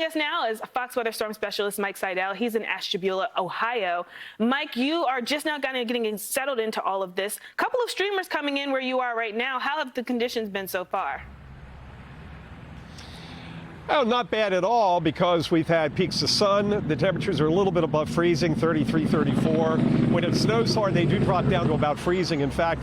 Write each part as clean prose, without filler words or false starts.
us now is Fox Weather Storm Specialist Mike Seidel. He's in Ashtabula, Ohio. Mike, you are just now getting settled into all of this. A couple of streamers coming in where you are right now. How have the conditions been so far? Oh, not bad at all, because we've had peaks of sun. The temperatures are a little bit above freezing, 33, 34. When it snows hard, they do drop down to about freezing. In fact,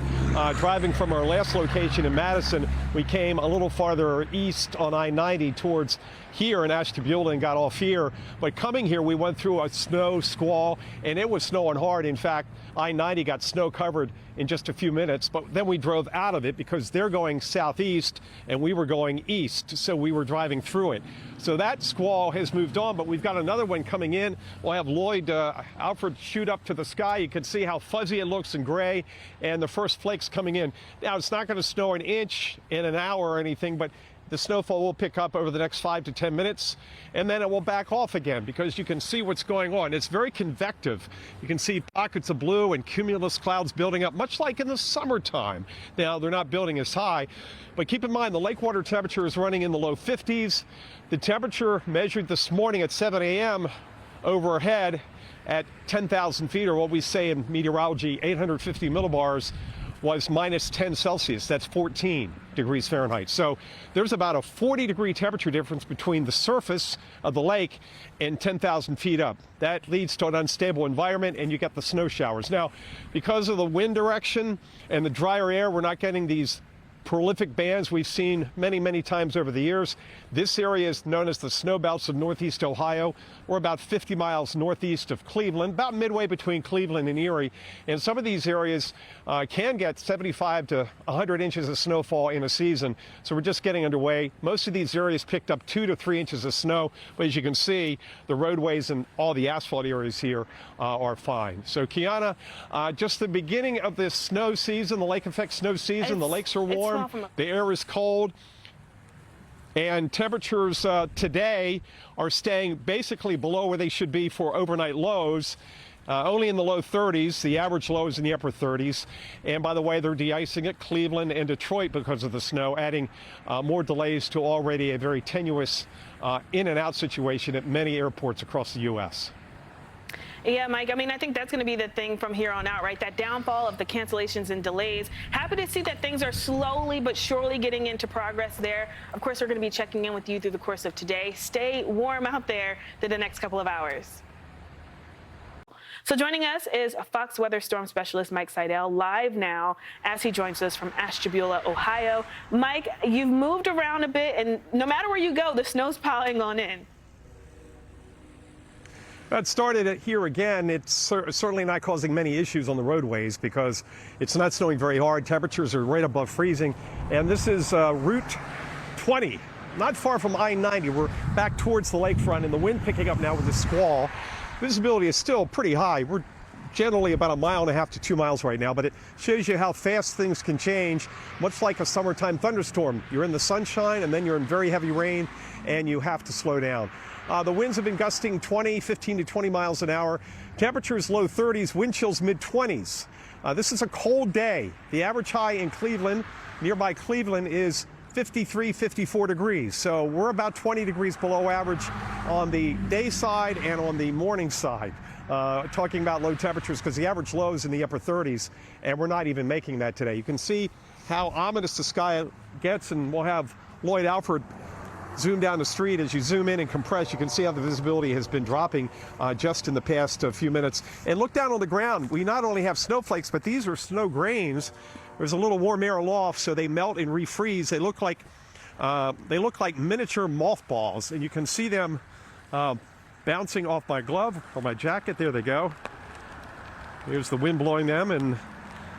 driving from our last location in Madison, we came a little farther east on I-90 towards here in Ashtabula and got off here. But coming here, we went through a snow squall, and it was snowing hard. In fact, I-90 got snow covered in just a few minutes, but then we drove out of it because they're going southeast and we were going east, so we were driving through it. So that squall has moved on, but we've got another one coming in. We'll have Lloyd Alfred shoot up to the sky. You can see how fuzzy it looks and gray, and the first flakes coming in. Now, it's not going to snow an inch in an hour or anything, but the snowfall will pick up over the next 5 to 10 minutes, and then it will back off again because you can see what's going on. It's very convective. You can see pockets of blue and cumulus clouds building up, much like in the summertime. Now, they're not building as high, but keep in mind the lake water temperature is running in the low 50s. The temperature measured this morning at 7 a.m. overhead at 10,000 feet, or what we say in meteorology, 850 millibars, was minus 10 Celsius. That's 14 degrees Fahrenheit. So there's about a 40-degree temperature difference between the surface of the lake and 10,000 feet up. That leads to an unstable environment, and you get the snow showers. Now, because of the wind direction and the drier air, we're not getting these prolific bands we've seen many, many times over the years. This area is known as the snow belts of northeast Ohio. We're about 50 miles northeast of Cleveland, about midway between Cleveland and Erie. And some of these areas can get 75 to 100 inches of snowfall in a season. So we're just getting underway. Most of these areas picked up 2 to 3 inches of snow. But as you can see, the roadways and all the asphalt areas here are fine. So Kiana, just the beginning of this snow season, the lake effect snow season. The lakes are warm. The air is cold, and temperatures today are staying basically below where they should be for overnight lows, only in the low 30s. The average low is in the upper 30s. And by the way, they're de-icing at Cleveland and Detroit because of the snow, adding more delays to already a very tenuous in and out situation at many airports across the U.S. Yeah, Mike, I mean, I think that's going to be the thing from here on out, right? That downfall of the cancellations and delays. Happy to see that things are slowly but surely getting into progress there. Of course, we're going to be checking in with you through the course of today. Stay warm out there through the next couple of hours. So joining us is Fox Weather Storm Specialist Mike Seidel, live now as he joins us from Ashtabula, Ohio. Mike, you've moved around a bit, and no matter where you go, the snow's piling on in. It started here again. It's certainly not causing many issues on the roadways because it's not snowing very hard. Temperatures are right above freezing. And this is Route 20, not far from I-90. We're back towards the lakefront, and the wind picking up now with the squall. Visibility is still pretty high. We're generally about 1.5 miles to 2 miles right now, but it shows you how fast things can change, much like a summertime thunderstorm. You're in the sunshine, and then you're in very heavy rain, and you have to slow down. The winds have been gusting 15 to 20 miles an hour. Temperatures low 30s, wind chills mid-20s. This is a cold day. The average high in Cleveland, nearby Cleveland, is 53, 54 degrees. So we're about 20 degrees below average on the day side and on the morning side. Talking about low temperatures because the average low is in the upper 30s, and we're not even making that today. You can see how ominous the sky gets, and we'll have Lloyd Alfred zoom down the street. As you zoom in and compress, you can see how the visibility has been dropping just in the past few minutes. And look down on the ground. We not only have snowflakes, but these are snow grains. There's a little warm air aloft, so they melt and refreeze. They look like miniature mothballs, and you can see them bouncing off my glove or my jacket. There they go. Here's the wind blowing them, and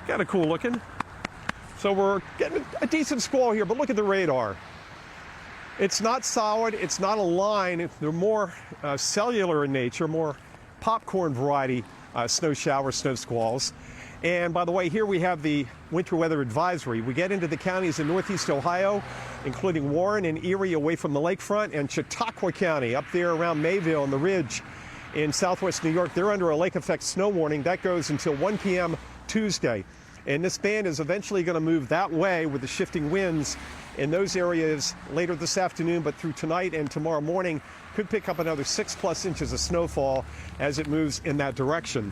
kind of cool looking. So we're getting a decent squall here, but look at the radar. It's not solid, it's not a line. They're more cellular in nature, more popcorn variety snow showers, snow squalls. And by the way, here we have the winter weather advisory. We get into the counties in northeast Ohio, including Warren and Erie away from the lakefront, and Chautauqua County up there around Mayville and the Ridge in southwest New York. They're under a lake effect snow warning. That goes until 1 p.m. Tuesday. And this band is eventually going to move that way with the shifting winds in those areas later this afternoon, but through tonight and tomorrow morning could pick up another 6+ inches of snowfall as it moves in that direction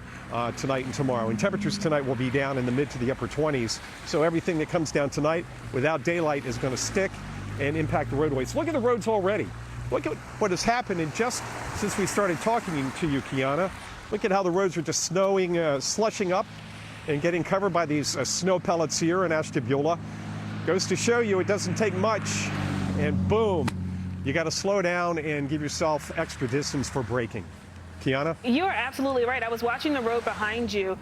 tonight and tomorrow. And temperatures tonight will be down in the mid to the upper 20s. So everything that comes down tonight without daylight is going to stick and impact the roadways. Look at the roads already. Look at what has happened in just since we started talking to you, Kiana. Look at how the roads are just snowing, slushing up and getting covered by these snow pellets here in Ashtabula. Goes to show you it doesn't take much, and boom, you got to slow down and give yourself extra distance for braking. Kiana? You're absolutely right. I was watching the road behind you.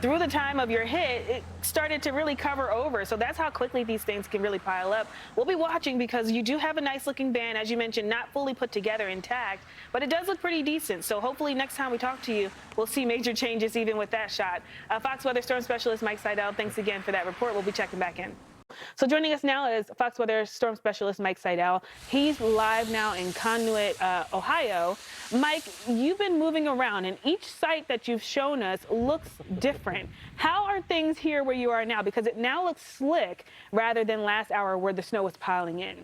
Through the time of your hit, it started to really cover over. So that's how quickly these things can really pile up. We'll be watching because you do have a nice looking band, as you mentioned, not fully put together intact, but it does look pretty decent. So hopefully next time we talk to you, we'll see major changes even with that shot. Fox Weather Storm Specialist Mike Seidel, thanks again for that report. We'll be checking back in. So joining us now is Fox Weather Storm Specialist Mike Seidel. He's live now in Conduit, Ohio. Mike, you've been moving around, and each site that you've shown us looks different. How are things here where you are now? Because it now looks slick rather than last hour where the snow was piling in.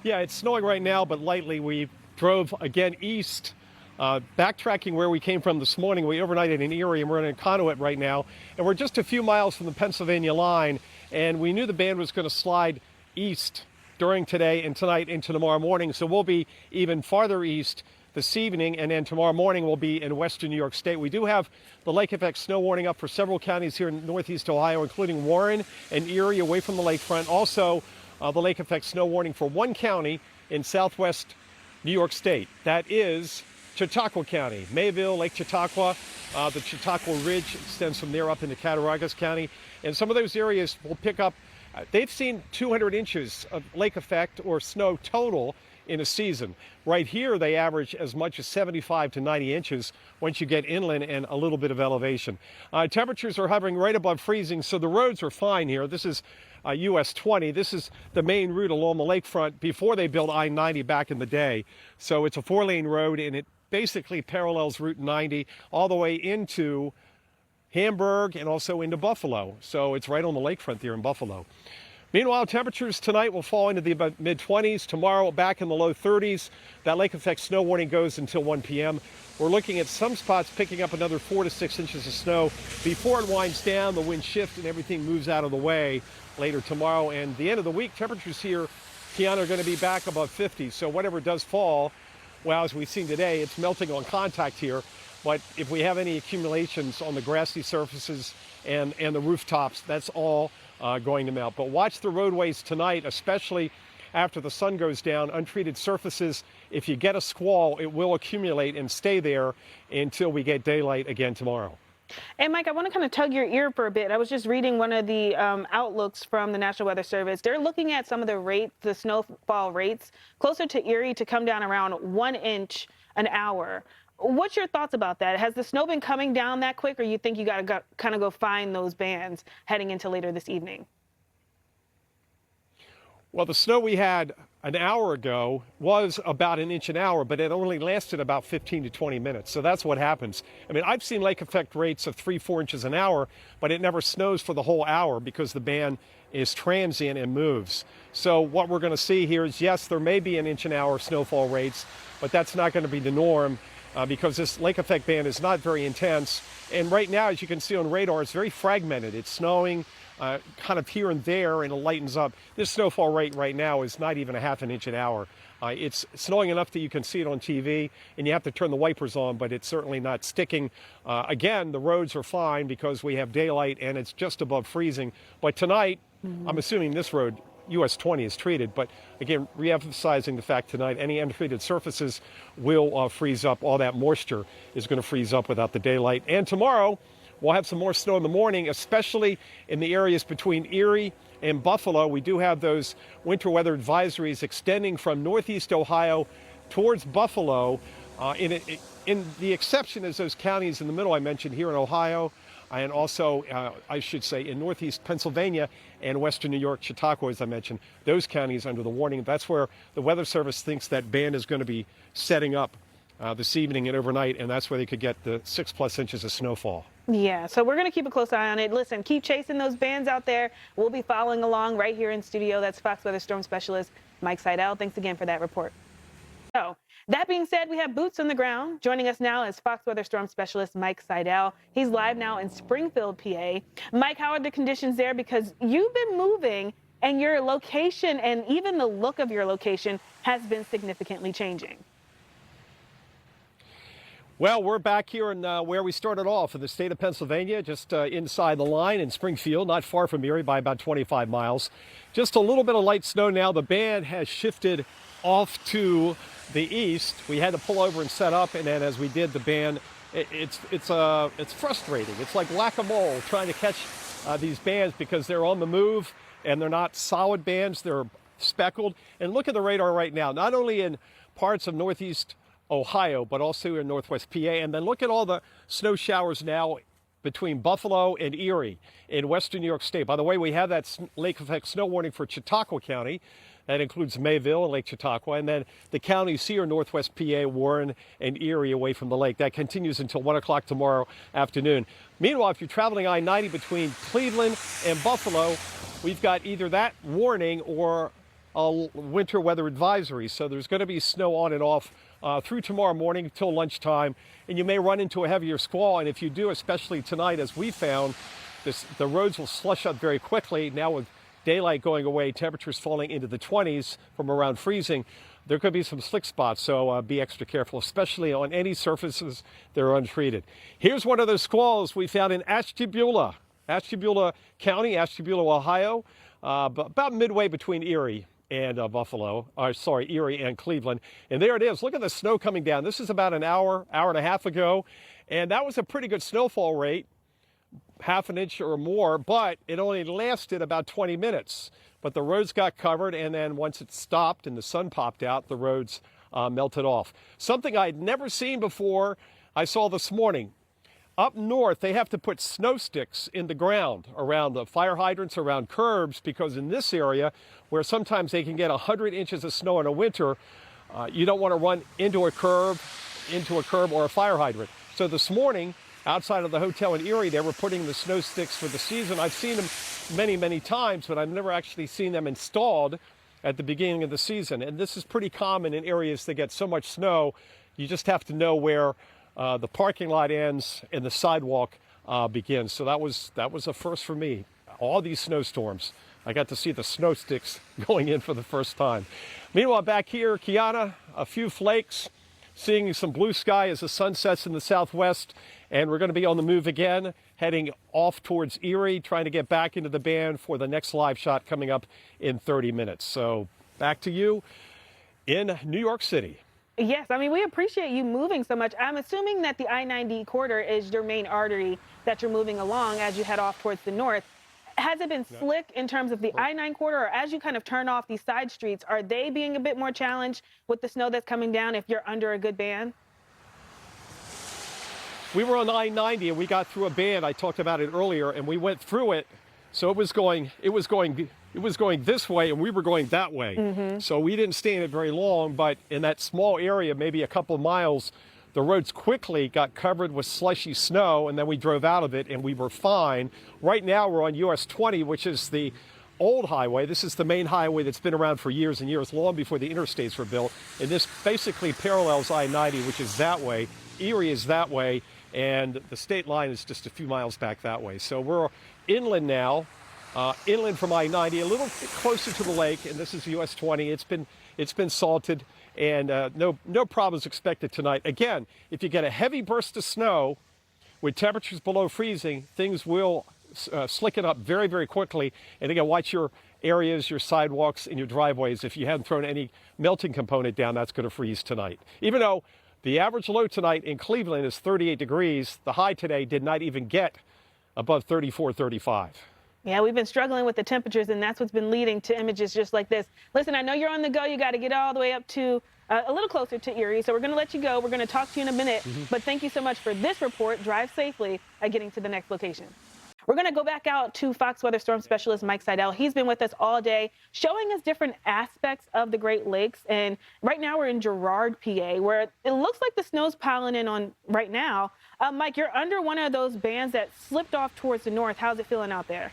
Yeah, it's snowing right now, but lightly. We drove again east. Backtracking where we came from this morning, we overnighted in Erie, and we're in Conduit right now, and we're just a few miles from the Pennsylvania line, and we knew the band was going to slide east during today and tonight into tomorrow morning, so we'll be even farther east this evening, and then tomorrow morning we'll be in western New York State. We do have the lake effect snow warning up for several counties here in northeast Ohio, including Warren and Erie away from the lakefront. Also, the lake effect snow warning for one county in southwest New York State. That is Chautauqua County, Mayville, Lake Chautauqua. The Chautauqua Ridge extends from there up into Cattaraugus County. And some of those areas will pick up, they've seen 200 inches of lake effect or snow total in a season. Right here, they average as much as 75 to 90 inches once you get inland and a little bit of elevation. Temperatures are hovering right above freezing, so the roads are fine here. This is US 20. This is the main route along the lakefront before they built I-90 back in the day. So it's a 4-lane road, and it basically parallels Route 90 all the way into Hamburg and also into Buffalo. So it's right on the lakefront there in Buffalo. Meanwhile, temperatures tonight will fall into the mid-20s. Tomorrow, back in the low 30s. That lake effect snow warning goes until 1 p.m. We're looking at some spots picking up another 4 to 6 inches of snow before it winds down. The wind shifts and everything moves out of the way later tomorrow. And the end of the week, temperatures here, Kiana, are going to be back above 50. So whatever does fall, well, as we've seen today, it's melting on contact here. But if we have any accumulations on the grassy surfaces and the rooftops, that's all going to melt. But watch the roadways tonight, especially after the sun goes down. Untreated surfaces, if you get a squall, it will accumulate and stay there until we get daylight again tomorrow. And Mike, I want to kind of tug your ear for a bit. I was just reading one of the outlooks from the National Weather Service. They're looking at some of the rates, the snowfall rates, closer to Erie to come down around 1 inch an hour. What's your thoughts about that? Has the snow been coming down that quick, or you think you got to kind of go find those bands heading into later this evening? Well, the snow we had an hour ago was about 1 inch an hour, but it only lasted about 15 to 20 minutes. So that's what happens. I mean, I've seen lake effect rates of 3-4 inches an hour, but it never snows for the whole hour because the band is transient and moves. So what we're going to see here is, yes, there may be 1 inch an hour snowfall rates, but that's not going to be the norm because this lake effect band is not very intense. And right now, as you can see on radar, it's very fragmented. It's snowing kind of here and there, and it lightens up. This snowfall rate right now is not even a half an inch an hour. It's snowing enough that you can see it on TV, and you have to turn the wipers on, but it's certainly not sticking. Again, the roads are fine because we have daylight, and it's just above freezing. But tonight, I'm assuming this road, US 20, is treated. But again, re-emphasizing the fact tonight, any untreated surfaces will freeze up. All that moisture is going to freeze up without the daylight. And tomorrow, we'll have some more snow in the morning, especially in the areas between Erie and Buffalo. We do have those winter weather advisories extending from northeast Ohio towards Buffalo. In the exception is those counties in the middle I mentioned here in Ohio, and also, I should say, in northeast Pennsylvania and western New York, Chautauqua, as I mentioned, those counties under the warning. That's where the Weather Service thinks that band is going to be setting up this evening and overnight, and that's where they could get the 6+ inches of snowfall. Yeah, so we're going to keep a close eye on it. Listen, keep chasing those bands out there. We'll be following along right here in studio. That's Fox Weather Storm Specialist Mike Seidel. Thanks again for that report. So, that being said, we have boots on the ground. Joining us now is Fox Weather Storm Specialist Mike Seidel. He's live now in Springfield, PA. Mike, how are the conditions there? Because you've been moving and your location and even the look of your location has been significantly changing. Well, we're back here in where we started off in the state of Pennsylvania, just inside the line in Springfield, not far from Erie by about 25 miles. Just a little bit of light snow now. The band has shifted off to the east. We had to pull over and set up, and then as we did, the band, it's frustrating. It's like whack-a-mole trying to catch these bands because they're on the move and they're not solid bands. They're speckled. And look at the radar right now, not only in parts of northeast Ohio, but also in northwest PA. And then look at all the snow showers now between Buffalo and Erie in western New York State. By the way, we have that lake effect snow warning for Chautauqua County. That includes Mayville and Lake Chautauqua, and then the counties here in northwest PA, Warren and Erie away from the lake. That continues until 1 o'clock tomorrow afternoon. Meanwhile, if you're traveling I-90 between Cleveland and Buffalo, we've got either that warning or a winter weather advisory. So there's going to be snow on and off through tomorrow morning till lunchtime, and you may run into a heavier squall. And if you do, especially tonight, as we found, the roads will slush up very quickly. Now with daylight going away, temperatures falling into the 20s from around freezing, there could be some slick spots, so be extra careful, especially on any surfaces that are untreated. Here's one of those squalls we found in Ashtabula County, Ashtabula, Ohio, about midway between Erie and Erie and Cleveland. And there it is. Look at the snow coming down. This is about an hour and a half ago, and that was a pretty good snowfall rate, half an inch or more, but it only lasted about 20 minutes. But the roads got covered, and then once it stopped and the sun popped out, the roads melted off. Something I'd never seen before, I saw this morning. Up north, they have to put snow sticks in the ground around the fire hydrants, around curbs, because in this area, where sometimes they can get 100 inches of snow in a winter, you don't want to run into a curb or a fire hydrant. So this morning, outside of the hotel in Erie, they were putting the snow sticks for the season. I've seen them many, many times, but I've never actually seen them installed at the beginning of the season. And this is pretty common in areas that get so much snow. You just have to know where the parking lot ends and the sidewalk begins. So that was a first for me. All these snowstorms, I got to see the snow sticks going in for the first time. Meanwhile, back here, Kiana, a few flakes, seeing some blue sky as the sun sets in the southwest, and we're going to be on the move again, heading off towards Erie, trying to get back into the band for the next live shot coming up in 30 minutes. So back to you in New York City. Yes, I mean, we appreciate you moving so much. I'm assuming that the I-90 corridor is your main artery that you're moving along as you head off towards the north. Has it been slick in terms of the I-9 corridor, or as you kind of turn off these side streets, are they being a bit more challenged with the snow that's coming down if you're under a good band? We were on I-90 and we got through a band. I talked about it earlier, and we went through it. So it was going this way, and we were going that way. Mm-hmm. So we didn't stay in it very long, but in that small area, maybe a couple of miles, the roads quickly got covered with slushy snow, and then we drove out of it, and we were fine. Right now, we're on US 20, which is the old highway. This is the main highway that's been around for years and years, long before the interstates were built. And this basically parallels I-90, which is that way. Erie is that way, and the state line is just a few miles back that way. So we're inland now, inland from I-90, a little bit closer to the lake, and this is US 20. It's been salted, and no problems expected tonight. Again, if you get a heavy burst of snow with temperatures below freezing, things will slicken up very, very quickly. And again, watch your areas, your sidewalks, and your driveways. If you hadn't thrown any melting component down, that's going to freeze tonight. Even though the average low tonight in Cleveland is 38 degrees, the high today did not even get above 34, 35. Yeah, we've been struggling with the temperatures, and that's what's been leading to images just like this. Listen, I know you're on the go. You got to get all the way up to a little closer to Erie, so we're going to let you go. We're going to talk to you in a minute, but thank you so much for this report. Drive safely at getting to the next location. We're going to go back out to Fox Weather Storm Specialist Mike Seidel. He's been with us all day, showing us different aspects of the Great Lakes. And right now we're in Girard, PA, where it looks like the snow's piling in on right now. Mike, you're under one of those bands that slipped off towards the north. How's it feeling out there?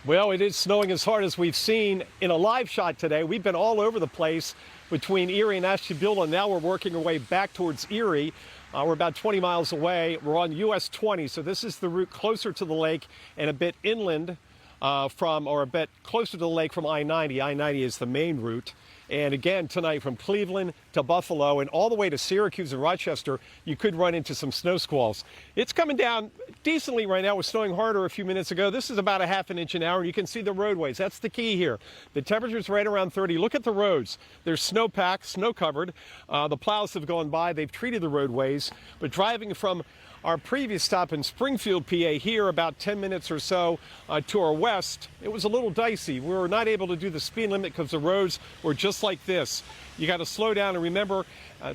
Well, it is snowing as hard as we've seen in a live shot today. We've been all over the place between Erie and Ashtabula, and now we're working our way back towards Erie. We're about 20 miles away. We're on US 20, so this is the route closer to the lake and a bit inland or a bit closer to the lake from I-90. I-90 is the main route. And again, tonight from Cleveland to Buffalo and all the way to Syracuse and Rochester, you could run into some snow squalls. It's coming down decently right now. It was snowing harder a few minutes ago. This is about a half an inch an hour, and you can see the roadways. That's the key here. The temperature's right around 30. Look at the roads. They're snow-packed, snow-covered. The plows have gone by. They've treated the roadways. But driving from our previous stop in Springfield, PA, here about 10 minutes or so to our west, it was a little dicey. We were not able to do the speed limit because the roads were just like this. You got to slow down, and remember,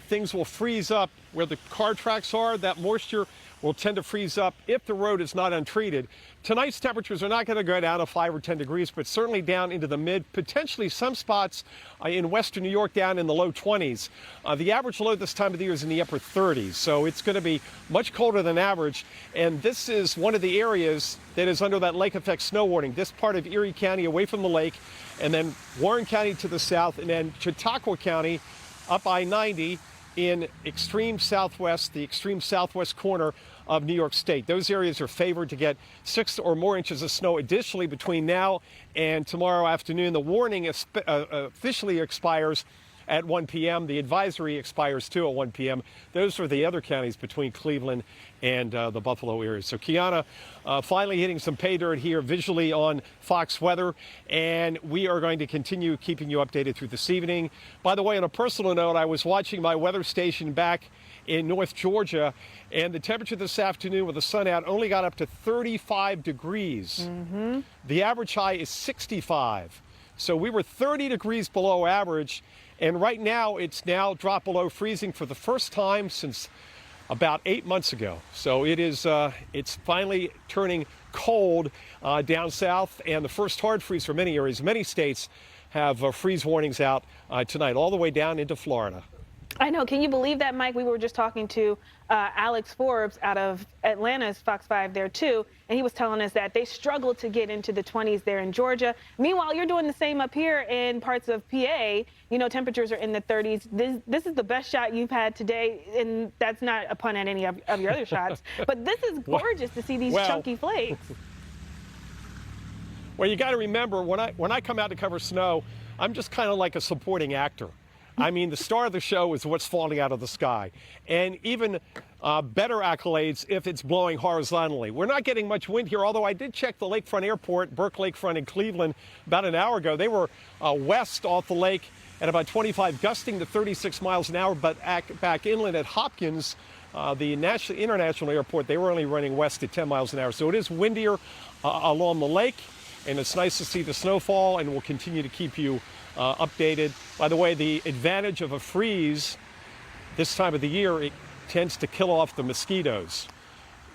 things will freeze up where the car tracks are. That moisture will tend to freeze up if the road is not untreated. Tonight's temperatures are not going to go down to 5 or 10 degrees, but certainly down into the mid, potentially some spots in western New York down in the low 20s. The average low this time of the year is in the upper 30s, so it's going to be much colder than average. And this is one of the areas that is under that lake effect snow warning. This part of Erie County away from the lake, and then Warren County to the south, and then Chautauqua County up I-90 in extreme southwest, the extreme southwest corner of New York State. Those areas are favored to get 6 or more inches of snow additionally between now and tomorrow afternoon. The warning officially expires at 1 p.m. The advisory expires too at 1 p.m. Those are the other counties between Cleveland and the Buffalo area. So Kiana finally hitting some pay dirt here visually on Fox Weather, and we are going to continue keeping you updated through this evening. By the way, on a personal note, I was watching my weather station back in North Georgia, and the temperature this afternoon with the sun out only got up to 35 degrees. The average high is 65. So we were 30 degrees below average, and right now it's now dropped below freezing for the first time since about 8 months ago. So it is it's finally turning cold down south, and the first hard freeze for many areas. Many states have freeze warnings out tonight, all the way down into Florida. I know. Can you believe that, Mike? We were just talking to Alex Forbes out of Atlanta's Fox 5 there, too, and he was telling us that they struggled to get into the 20s there in Georgia. Meanwhile, you're doing the same up here in parts of PA. You know, temperatures are in the 30s. This is the best shot you've had today, and that's not a pun at any of your other shots. But this is gorgeous to see these chunky flakes. Well, you got to remember, when I come out to cover snow, I'm just kind of like a supporting actor. I mean, the star of the show is what's falling out of the sky. And even better accolades if it's blowing horizontally. We're not getting much wind here, although I did check the Lakefront Airport, Burke Lakefront in Cleveland, about an hour ago. They were west off the lake at about 25, gusting to 36 miles an hour, but back inland at Hopkins, the international airport, they were only running west at 10 miles an hour. So it is windier along the lake, and it's nice to see the snowfall, and we'll continue to keep you updated. By the way, the advantage of a freeze this time of the year, it tends to kill off the mosquitoes.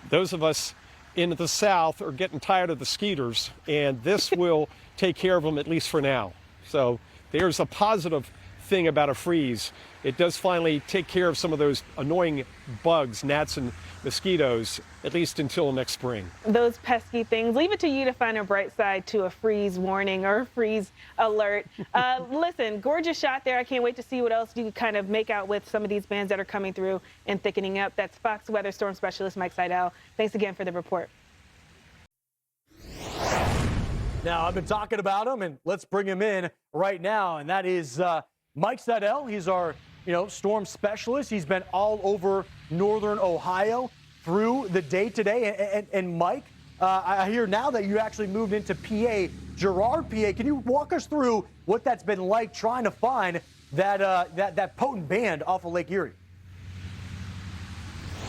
Those of us in the south are getting tired of the skeeters, and this will take care of them, at least for now. So there's a positive thing about a freeze. It does finally take care of some of those annoying bugs, gnats and mosquitoes, at least until next spring. Those pesky things. Leave it to you to find a bright side to a freeze warning or a freeze alert. Listen, gorgeous shot there. I can't wait to see what else you kind of make out with some of these bands that are coming through and thickening up. That's Fox Weather Storm Specialist Mike Seidel. Thanks again for the report. Now, I've been talking about him, and let's bring him in right now, and that is Mike Seidel. He's our storm specialist. He's been all over northern Ohio through the day today. And Mike, I hear now that you actually moved into PA, Girard, PA. Can you walk us through what that's been like trying to find that potent band off of Lake Erie?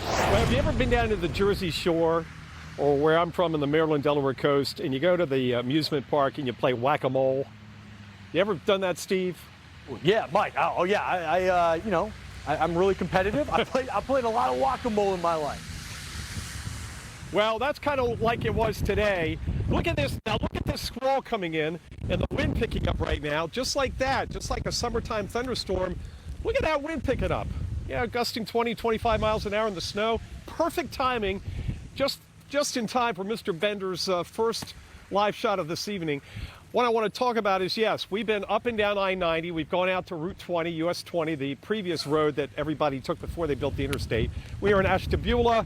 Well, have you ever been down to the Jersey Shore, or where I'm from in the Maryland, Delaware coast, and you go to the amusement park and you play whack-a-mole? You ever done that, Steve? Yeah, Mike. Oh yeah. I'm really competitive. I played a lot of whack-a-mole in my life. Well, that's kind of like it was today. Look at this. Now look at this squall coming in and the wind picking up right now, just like that, just like a summertime thunderstorm. Look at that wind picking up. Yeah, gusting 20, 25 miles an hour in the snow. Perfect timing, just in time for Mr. Bender's first live shot of this evening. What I want to talk about is, yes, we've been up and down I-90. We've gone out to Route 20, US 20, the previous road that everybody took before they built the interstate. We were in Ashtabula.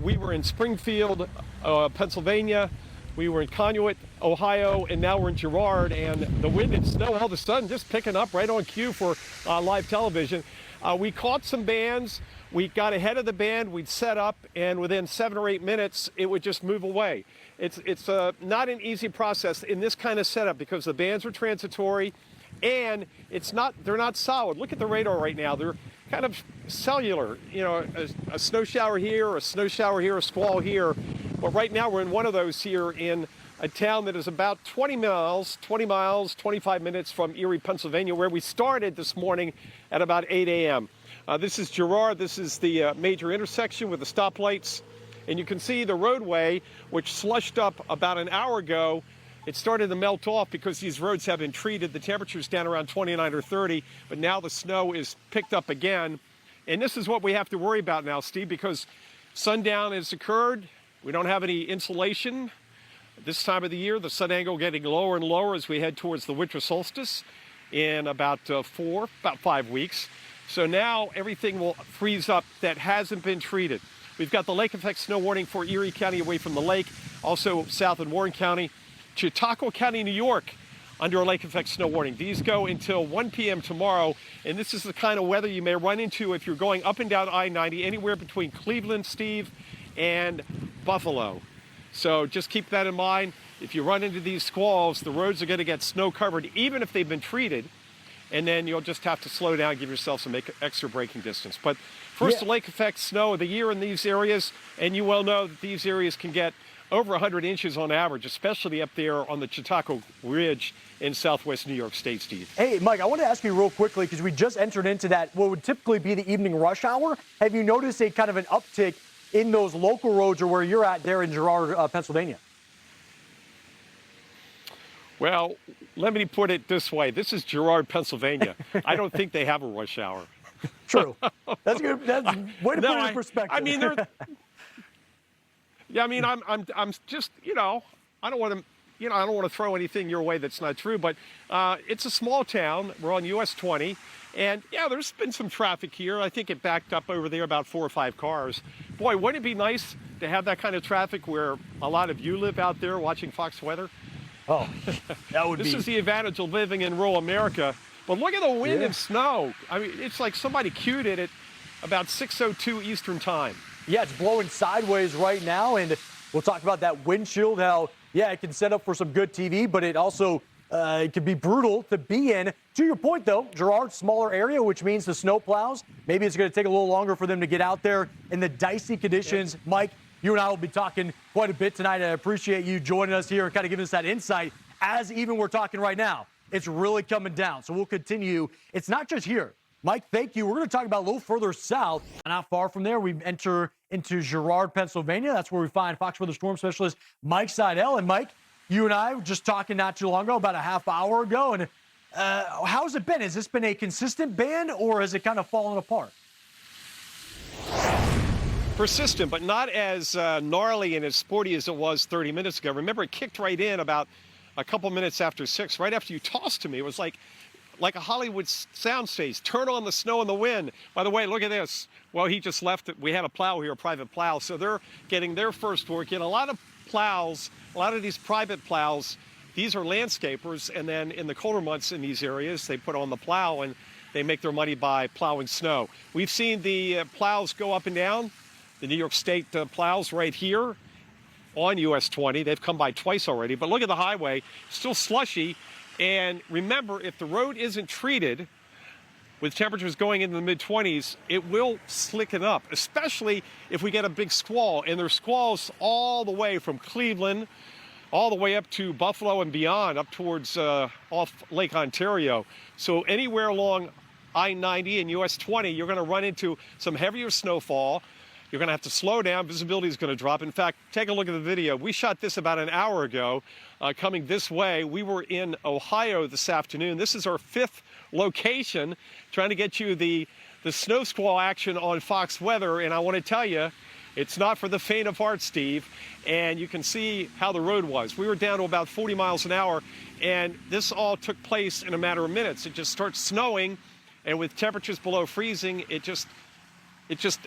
We were in Springfield, Pennsylvania. We were in Conduit, Ohio, and now we're in Girard. And the wind and snow all of a sudden just picking up right on cue for live television. We caught some bands. We got ahead of the band. We'd set up, and within 7 or 8 minutes, it would just move away. It's not an easy process in this kind of setup because the bands are transitory, and they're not solid. Look at the radar right now. They're kind of cellular. You know, a snow shower here, a snow shower here, a squall here. But right now we're in one of those here in a town that is about 20 miles, 25 minutes from Erie, Pennsylvania, where we started this morning at about 8 a.m. This is Girard. This is the major intersection with the stoplights. And you can see the roadway, which slushed up about an hour ago. It started to melt off because these roads have been treated. The temperature's down around 29 or 30, but now the snow is picked up again. And this is what we have to worry about now, Steve, because sundown has occurred. We don't have any insulation. This time of the year, the sun angle getting lower and lower as we head towards the winter solstice in about 5 weeks. So now everything will freeze up that hasn't been treated. We've got the lake effect snow warning for Erie County away from the lake, also south in Warren County. Chautauqua County, New York, under a lake effect snow warning. These go until 1 p.m. tomorrow, and this is the kind of weather you may run into if you're going up and down I-90, anywhere between Cleveland, Steve, and Buffalo. So just keep that in mind. If you run into these squalls, the roads are going to get snow covered, even if they've been treated, and then you'll just have to slow down, give yourself some extra braking distance. But first, the lake effect snow of the year in these areas, and you well know that these areas can get over 100 inches on average, especially up there on the Chautauqua Ridge in southwest New York State, Steve. Hey, Mike, I want to ask you real quickly, because we just entered into that, what would typically be the evening rush hour. Have you noticed a kind of an uptick in those local roads or where you're at there in Girard, Pennsylvania? Well, let me put it this way. This is Girard, Pennsylvania. I don't think they have a rush hour. True. That's good. That's way to put it in perspective. I mean, yeah, I mean, I'm just, I don't want to throw anything your way that's not true, but it's a small town. We're on US 20, and yeah, there's been some traffic here. I think it backed up over there about 4 or 5 cars. Boy, wouldn't it be nice to have that kind of traffic where a lot of you live out there watching Fox Weather? Oh, that would be. This is the advantage of living in rural America. But look at the wind and snow. I mean, it's like somebody cued it at about 6:02 Eastern time. Yeah, it's blowing sideways right now, and we'll talk about that windshield, how, yeah, it can set up for some good TV, but it also it can be brutal to be in. To your point, though, Girard, smaller area, which means the snow plows, maybe it's going to take a little longer for them to get out there in the dicey conditions. Yeah. Mike, you and I will be talking quite a bit tonight. I appreciate you joining us here and kind of giving us that insight as even we're talking right now. It's really coming down, so we'll continue. It's not just here. Mike, thank you. We're going to talk about a little further south. Not far from there, we enter into Girard, Pennsylvania. That's where we find Fox Weather Storm Specialist Mike Seidel. And Mike, you and I were just talking not too long ago, about a half hour ago. And how's it been? Has this been a consistent band, or has it kind of fallen apart? Persistent, but not as gnarly and as sporty as it was 30 minutes ago. Remember, it kicked right in about a couple minutes after 6, right after you tossed to me. It was like a Hollywood soundstage. Turn on the snow and the wind. By the way, look at this. Well, he just left it. We had a plow here, a private plow. So they're getting their first work in. A lot of plows, a lot of these private plows, these are landscapers. And then in the colder months in these areas, they put on the plow and they make their money by plowing snow. We've seen the plows go up and down. The New York State plows right here on US 20. They've come by twice already. But look at the highway, still slushy. And remember, if the road isn't treated with temperatures going into the mid-20s, it will slicken up, especially if we get a big squall. And there's squalls all the way from Cleveland, all the way up to Buffalo and beyond, up towards off Lake Ontario. So anywhere along I-90 and US 20, you're going to run into some heavier snowfall. You're going to have to slow down. Visibility is going to drop. In fact, take a look at the video. We shot this about an hour ago coming this way. We were in Ohio this afternoon. This is our 5th location, trying to get you the snow squall action on Fox Weather. And I want to tell you, it's not for the faint of heart, Steve. And you can see how the road was. We were down to about 40 miles an hour, and this all took place in a matter of minutes. It just starts snowing, and with temperatures below freezing, it just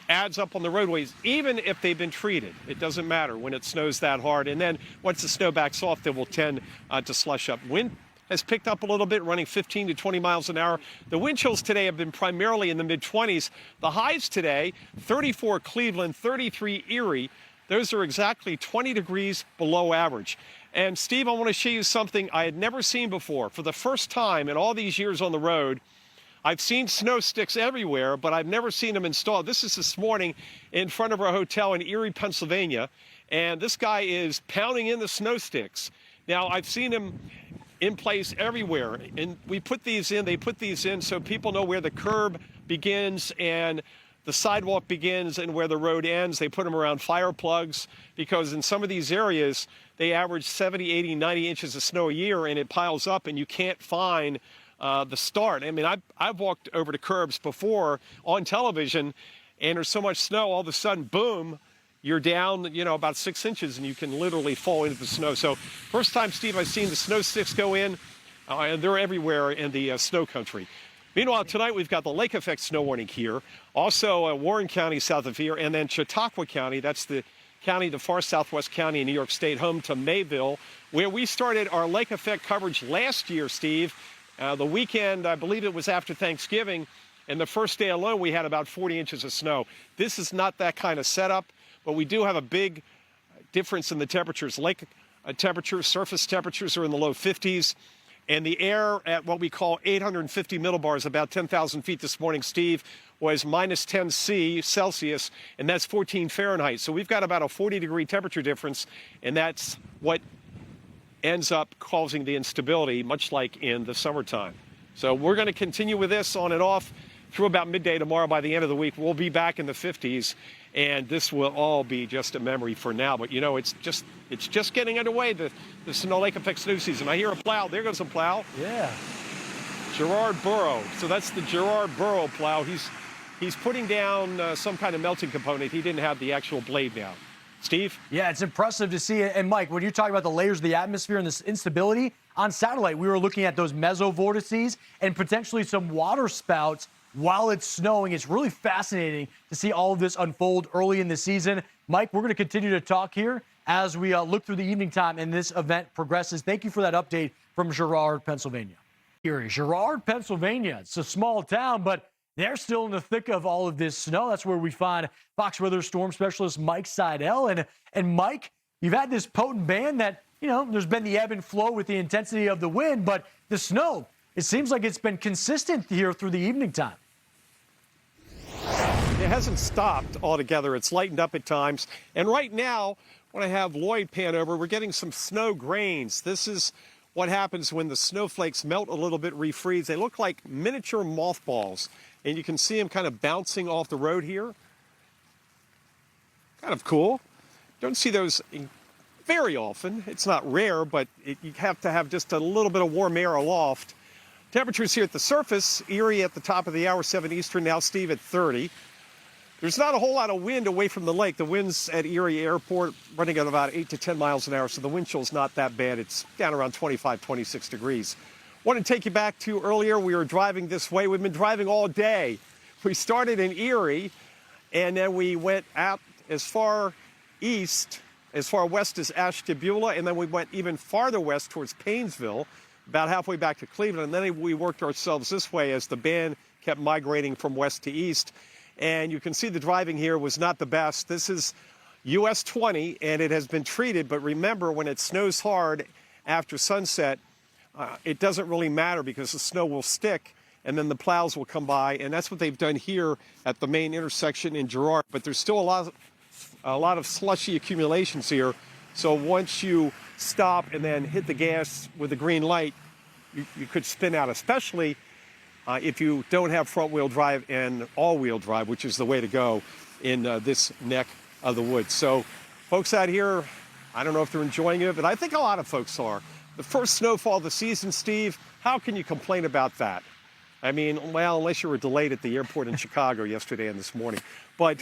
adds up on the roadways, even if they've been treated. It doesn't matter when it snows that hard. And then once the snow backs off, they will tend to slush up. Wind has picked up a little bit, running 15 to 20 miles an hour. The wind chills today have been primarily in the mid-20s. The highs today, 34 Cleveland, 33 Erie. Those are exactly 20 degrees below average. And Steve, I want to show you something I had never seen before. For the first time in all these years on the road, I've seen snow sticks everywhere, but I've never seen them installed. This morning in front of our hotel in Erie, Pennsylvania, and this guy is pounding in the snow sticks. Now, I've seen him in place everywhere, and we put these in, they put these in so people know where the curb begins and the sidewalk begins and where the road ends. They put them around fire plugs because in some of these areas, they average 70, 80, 90 inches of snow a year, and it piles up and you can't find the start. I mean, I've walked over to curbs before on television, and there's so much snow, all of a sudden, boom, you're down, about 6 inches, and you can literally fall into the snow. So first time, Steve, I've seen the snow sticks go in, and they're everywhere in the snow country. Meanwhile, tonight we've got the lake effect snow warning here, also Warren County south of here, and then Chautauqua County, that's the county, the far southwest county in New York State, home to Mayville, where we started our lake effect coverage last year, Steve. The weekend, I believe it was after Thanksgiving, and the first day alone we had about 40 inches of snow. This is not that kind of setup, but we do have a big difference in the temperatures. Lake temperatures, surface temperatures are in the low 50s, and the air at what we call 850 millibars, about 10,000 feet this morning, Steve, was minus 10 Celsius, and that's 14 Fahrenheit. So we've got about a 40-degree temperature difference, and that's what ends up causing the instability, much like in the summertime. So we're going to continue with this on and off through about midday tomorrow. By the end of the week, we'll be back in the 50s, and this will all be just a memory for now. But, it's just getting underway, the Snow Lake Effect snow season. I hear a plow. There goes a plow. Yeah. Gerard Burrow. So that's the Gerard Burrow plow. He's putting down some kind of melting component. He didn't have the actual blade now. Steve? Yeah, it's impressive to see it. And Mike, when you're talking about the layers of the atmosphere and this instability, on satellite, we were looking at those mesovortices and potentially some water spouts while it's snowing. It's really fascinating to see all of this unfold early in the season. Mike, we're going to continue to talk here as we look through the evening time and this event progresses. Thank you for that update from Girard, Pennsylvania. Here is Girard, Pennsylvania. It's a small town, but they're still in the thick of all of this snow. That's where we find Fox Weather storm specialist Mike Seidel. And Mike, you've had this potent band that, there's been the ebb and flow with the intensity of the wind, but the snow, it seems like it's been consistent here through the evening time. It hasn't stopped altogether. It's lightened up at times. And right now, when I have Lloyd pan over, we're getting some snow grains. This is what happens when the snowflakes melt a little bit, refreeze. They look like miniature mothballs, and you can see them kind of bouncing off the road here. Kind of cool. Don't see those very often. It's not rare, but you have to have just a little bit of warm air aloft. Temperatures here at the surface, Erie at the top of the hour, 7 Eastern, now Steve at 30. There's not a whole lot of wind away from the lake. The wind's at Erie Airport running at about 8 to 10 miles an hour, so the wind chill's not that bad. It's down around 25, 26 degrees. Want to take you back to earlier. We were driving this way. We've been driving all day. We started in Erie, and then we went out as far east, as far west as Ashtabula, and then we went even farther west towards Painesville, about halfway back to Cleveland, and then we worked ourselves this way as the band kept migrating from west to east. And you can see the driving here was not the best. This is US 20, and it has been treated, but remember, when it snows hard after sunset, it doesn't really matter because the snow will stick, and then the plows will come by, and that's what they've done here at the main intersection in Girard. But there's still a lot of slushy accumulations here, so once you stop and then hit the gas with the green light, you could spin out, especially if you don't have front-wheel drive and all-wheel drive, which is the way to go in this neck of the woods. So folks out here, I don't know if they're enjoying it, but I think a lot of folks are. The first snowfall of the season, Steve, how can you complain about that? I mean, well, unless you were delayed at the airport in Chicago yesterday and this morning. But,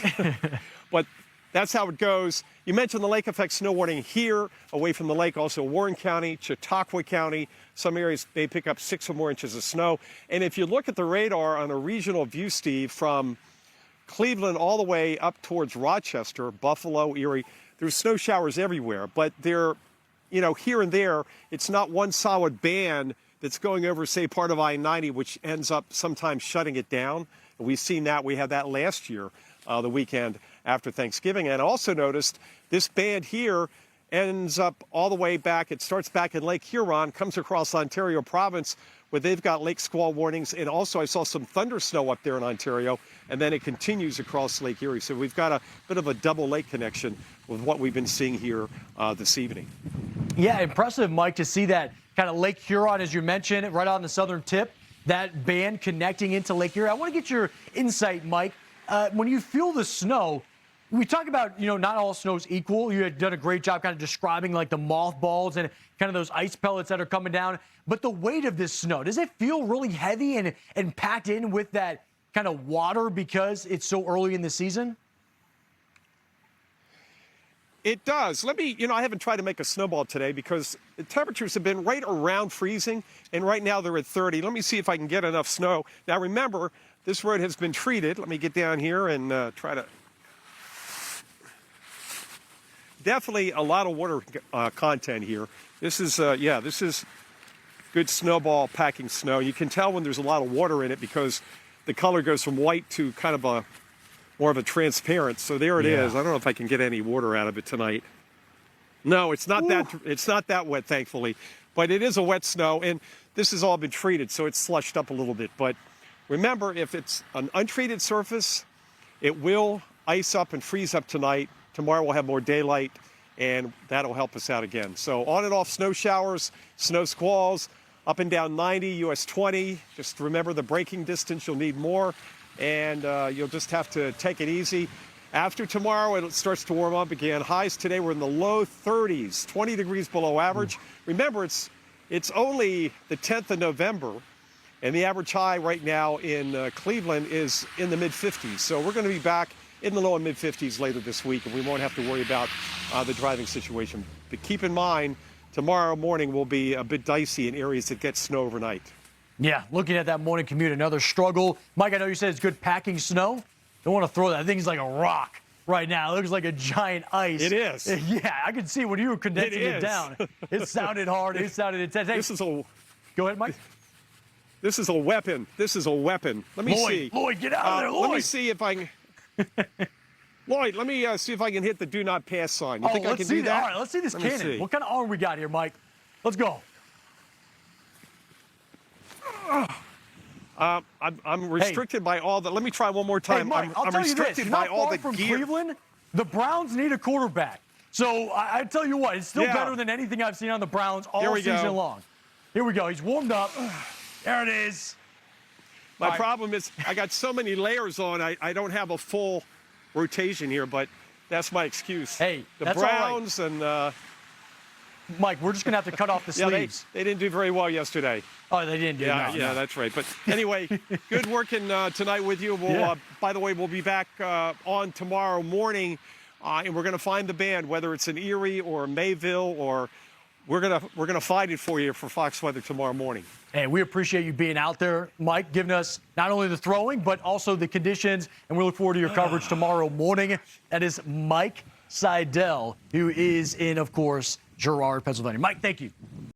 but that's how it goes. You mentioned the lake effect snow warning here, away from the lake, also Warren County, Chautauqua County. Some areas may pick up 6 or more inches of snow. And if you look at the radar on a regional view, Steve, from Cleveland all the way up towards Rochester, Buffalo, Erie, there's snow showers everywhere. But they're, you know, here and there, it's not one solid band that's going over, say, part of I-90, which ends up sometimes shutting it down. And we've seen that. We had that last year, the weekend after Thanksgiving. And I also noticed this band here ends up all the way back. It starts back in Lake Huron, comes across Ontario province, where they've got lake squall warnings. And also I saw some thunder snow up there in Ontario, and then it continues across Lake Erie. So we've got a bit of a double lake connection with what we've been seeing here this evening. Yeah, impressive, Mike, to see that kind of Lake Huron, as you mentioned, right on the southern tip, that band connecting into Lake Erie. I want to get your insight, Mike. When you feel the snow, we talk about, you know, not all snow's equal. You had done a great job kind of describing like the mothballs and kind of those ice pellets that are coming down. But the weight of this snow, does it feel really heavy and packed in with that kind of water because it's so early in the season? It does. Let me, you know, I haven't tried to make a snowball today because the temperatures have been right around freezing, and right now they're at 30. Let me see if I can get enough snow. Now, remember, this road has been treated. Let me get down here and try to. Definitely a lot of water content here. This is, yeah, this is good snowball packing snow. You can tell when there's a lot of water in it because the color goes from white to kind of a more of a transparent. So there it is. I don't know if I can get any water out of it tonight. No, it's not that wet, thankfully, but it is a wet snow, and this has all been treated, so it's slushed up a little bit. But remember, if it's an untreated surface, it will ice up and freeze up tonight. Tomorrow we'll have more daylight, and that'll help us out again. So on and off snow showers, snow squalls, up and down 90, US 20. Just remember the braking distance, you'll need more, and you'll just have to take it easy. After tomorrow, it starts to warm up again. Highs today were in the low 30s, 20 degrees below average. Remember, it's only the 10th of November, and the average high right now in Cleveland is in the mid-50s. So we're going to be back in the low and mid-50s later this week, and we won't have to worry about the driving situation. But keep in mind, tomorrow morning will be a bit dicey in areas that get snow overnight. Yeah, looking at that morning commute, another struggle. Mike, I know you said it's good packing snow. Don't want to throw that. That thing's like a rock right now. It looks like a giant ice. It is. Yeah, I could see when you were condensing it down. It sounded hard. It sounded intense. Hey, go ahead, Mike. This is a weapon. This is a weapon. Let me see. Lloyd, get out of there, Lloyd. Let me see if I can. Lloyd, let me see if I can hit the do not pass sign. You think I can do that? All right, let's see this cannon. See. What kind of arm we got here, Mike? Let's go. I'm restricted by all the. Let me try one more time. Hey, Mike, I'll I'm tell restricted you this. by Not all far the from gear. Cleveland, the Browns need a quarterback. So I tell you what, it's still better than anything I've seen on the Browns all season long. Here we go. He's warmed up. There it is. My problem is I got so many layers on. I don't have a full rotation here, but that's my excuse. Hey, the that's Browns all right. and. Mike, we're just going to have to cut off the sleeves. They didn't do very well yesterday. Oh, they didn't do Yeah, no. that's right. But anyway, good working tonight with you. We'll, by the way, we'll be back on tomorrow morning, and we're going to find the band, whether it's in Erie or Mayville, or we're gonna find it for you for Fox Weather tomorrow morning. Hey, we appreciate you being out there, Mike, giving us not only the throwing, but also the conditions, and we look forward to your coverage tomorrow morning. That is Mike Seidel, who is in, of course, Girard, Pennsylvania. Mike, thank you.